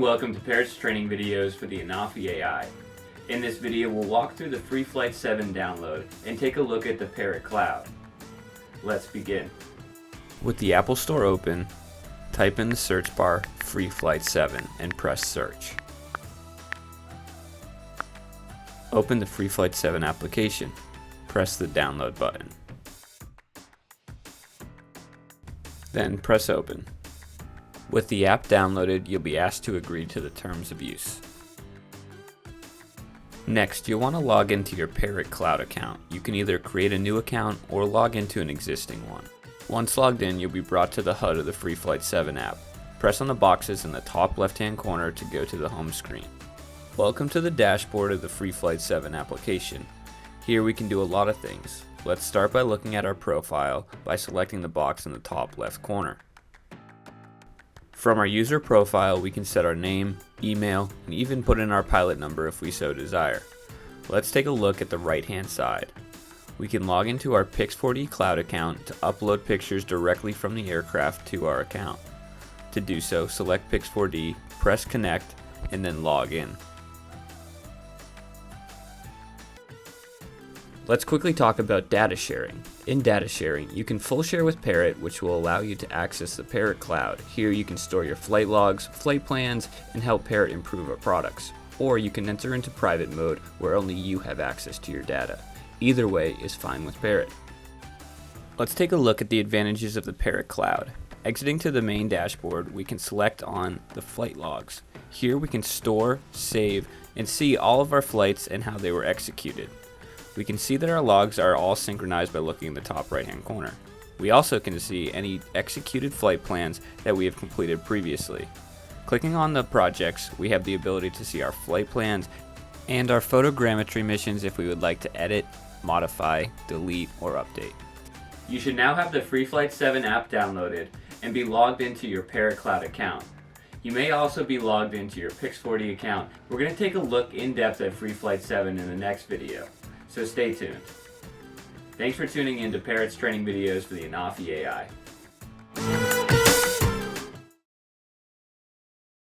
and welcome to Parrot's training videos for the ANAFI Ai. In this video we'll walk through the FreeFlight7 download and take a look at the Parrot Cloud. Let's begin. With the Apple Store open, type in the search bar FreeFlight7 and press search. Open the FreeFlight7 application. Press the download button. Then press open. With the app downloaded, you'll be asked to agree to the terms of use. Next, you'll want to log into your Parrot Cloud account. You can either create a new account or log into an existing one. Once logged in, you'll be brought to the HUD of the FreeFlight7 app. Press on the boxes in the top left-hand corner to go to the home screen. Welcome to the dashboard of the FreeFlight7 application. Here we can do a lot of things. Let's start by looking at our profile by selecting the box in the top left corner. From our user profile, we can set our name, email, and even put in our pilot number if we so desire. Let's take a look at the right-hand side. We can log into our Pix4D cloud account to upload pictures directly from the aircraft to our account. To do so, select Pix4D, press connect, and then log in. Let's quickly talk about data sharing. In data sharing, you can full share with Parrot, which will allow you to access the Parrot Cloud. Here you can store your flight logs, flight plans, and help Parrot improve our products. Or you can enter into private mode where only you have access to your data. Either way is fine with Parrot. Let's take a look at the advantages of the Parrot Cloud. Exiting to the main dashboard, we can select on the flight logs. Here we can store, save, and see all of our flights and how they were executed. We can see that our logs are all synchronized by looking in the top right hand corner. We also can see any executed flight plans that we have completed previously. Clicking on the projects, we have the ability to see our flight plans and our photogrammetry missions if we would like to edit, modify, delete, or update. You should now have the FreeFlight7 app downloaded and be logged into your Parrot Cloud account. You may also be logged into your Pix4D account. We're going to take a look in depth at FreeFlight7 in the next video. So stay tuned. Thanks for tuning in to Parrot's training videos for the ANAFI Ai.